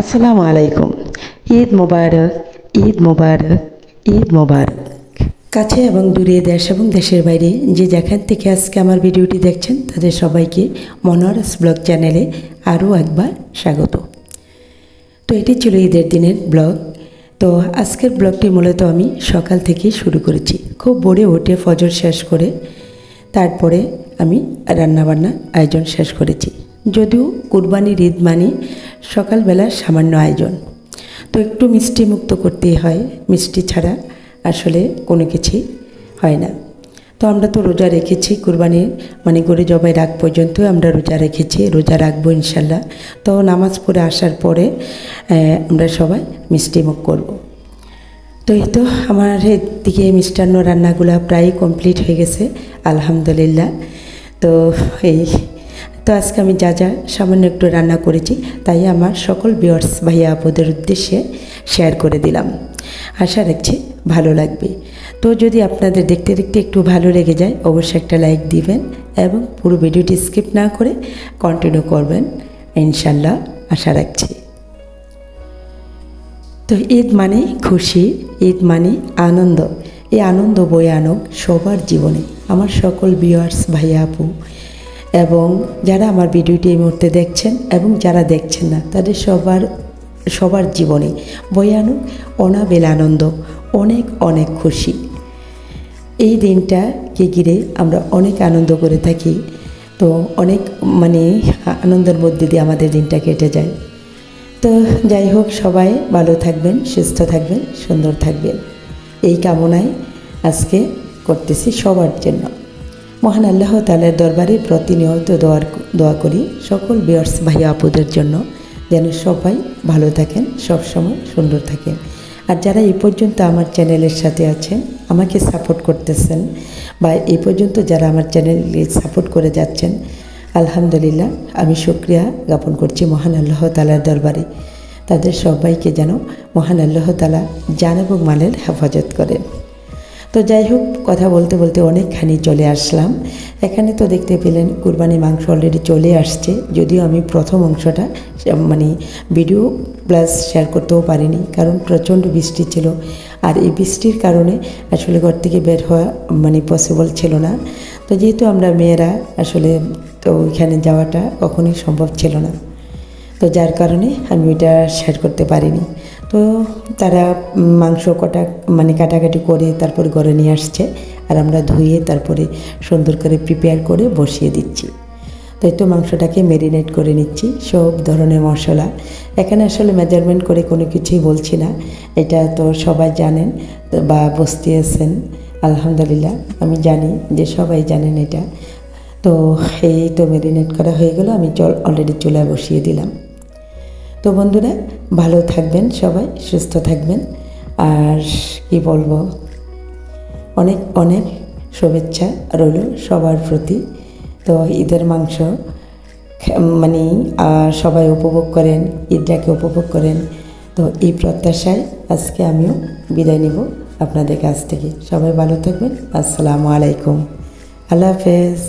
আসসালামু আলাইকুম। ঈদ মোবারক, ঈদ মোবারক, ঈদ মোবারক। কাছে এবং দূরে, দেশ এবং দেশের বাইরে যে যেখান থেকে আজকে আমার ভিডিওটি দেখছেন তাদের সবাইকে মনোয়ারাস ব্লগ চ্যানেলে আরও একবার স্বাগত। তো এটি ছিল ঈদের দিনের ব্লগ। তো আজকের ব্লগটি মূলত আমি সকাল থেকেই শুরু করেছি। খুব ভোরে উঠে ফজর শেষ করে তারপরে আমি রান্নাবান্না আয়োজন শেষ করেছি। যদিও কুরবানির ঈদ মানে সকালবেলা সামান্য আয়োজন, তো একটু মিষ্টি মুক্ত করতেই হয়, মিষ্টি ছাড়া আসলে কোনো কিছুই হয় না। তো আমরা তো রোজা রেখেছি, কুরবানির মানে গরু জবাই রাগ পর্যন্ত আমরা রোজা রেখেছি, রোজা রাখবো ইনশাল্লাহ। তো নামাজ পড়ে আসার পরে আমরা সবাই মিষ্টি মুখ করবো। তো এই তো আমার দিকে মিষ্টান্ন রান্নাগুলো প্রায় কমপ্লিট হয়ে গেছে আলহামদুলিল্লাহ। তো তো আজকে আমি যা যা সামান্য একটু রান্না করেছি তাই আমার সকল ভিউয়ার্স ভাইয়া আপুদের উদ্দেশ্যে শেয়ার করে দিলাম। আশা রাখছি ভালো লাগবে। তো যদি আপনাদের দেখতে দেখতে একটু ভালো লেগে যায় অবশ্যই একটা লাইক দিবেন এবং পুরো ভিডিওটি স্কিপ না করে কন্টিনিউ করবেন ইনশাল্লাহ, আশা রাখছি। তো ঈদ মানে খুশি, ঈদ মানে আনন্দ। এই আনন্দ বয়ে আনুক সবার জীবনে। আমার সকল ভিউয়ার্স ভাইয়া আপু এবং যারা আমার ভিডিওটি এই মুহূর্তে দেখছেন এবং যারা দেখছেন না তাদের সবার জীবনে বয়ে আনুক অনাবিল আনন্দ, অনেক অনেক খুশি। এই দিনটাকে ঘিরে আমরা অনেক আনন্দ করে থাকি। তো অনেক আনন্দের মধ্যে দিয়ে আমাদের দিনটা কেটে যায়। তো যাই হোক, সবাই ভালো থাকবেন, সুস্থ থাকবেন, সুন্দর থাকবেন, এই কামনায় আজকে করতেছি সবার জন্য। মহান আল্লাহ তাআলার দরবারে প্রতিনিয়ত দোয়া করি সকল ভিউয়ার্স ভাইয়া আপুদের জন্য, যেন সবাই ভালো থাকেন, সবসময় সুন্দর থাকেন। আর যারা এই পর্যন্ত আমার চ্যানেলের সাথে আছেন, আমাকে সাপোর্ট করতেছেন বা এই পর্যন্ত যারা আমার চ্যানেলকে সাপোর্ট করে যাচ্ছেন, আলহামদুলিল্লাহ আমি শুকরিয়া জ্ঞাপন করছি মহান আল্লাহ তাআলার দরবারে। তাদের সবাইকে যেন মহান আল্লাহ তাআলা জান এবং মালের হেফাজত করেন। তো যাই হোক, কথা বলতে বলতে অনেকখানি চলে আসলাম। এখানে তো দেখতে পেলেন কুরবানি মাংস অলরেডি চলে আসছে, যদিও আমি প্রথম অংশটা ভিডিও প্লাস শেয়ার করতেও পারিনি, কারণ প্রচণ্ড বৃষ্টি ছিল। আর এই বৃষ্টির কারণে আসলে ঘর থেকে বের হওয়া পসিবল ছিল না। তো যেহেতু আমরা মেয়েরা আসলে তো ওইখানে যাওয়াটা কখনোই সম্ভব ছিল না, তো যার কারণে আমি ওইটা শেয়ার করতে পারিনি। তো তারা মাংস কাটাকাটি করে তারপরে ঘরে নিয়ে আসছে, আর আমরা ধুয়ে তারপরে সুন্দর করে প্রিপেয়ার করে বসিয়ে দিচ্ছি। তো এই তো মাংসটাকে ম্যারিনেট করে নিচ্ছি সব ধরনের মশলা। এখানে আসলে মেজারমেন্ট করে কোনো কিছুই বলছি না, এটা তো সবাই জানেন বা বুঝতেছেন। আলহামদুলিল্লাহ আমি জানি যে সবাই জানেন এটা। তো এই তো ম্যারিনেট করা হয়ে গেল, আমি অলরেডি চুলায় বসিয়ে দিলাম। তো বন্ধুরা ভালো থাকবেন, সবাই সুস্থ থাকবেন। আর কি বলবো, অনেক অনেক শুভেচ্ছা রইল সবার প্রতি। তো ঈদের মাংস সবাই উপভোগ করেন, ঈদটাকে উপভোগ করেন। তো এই প্রত্যাশায় আজকে আমিও বিদায় নিব আপনাদের কাছ থেকে। সবাই ভালো থাকবেন। আসসালামু আলাইকুম, আল্লাহ হাফেজ।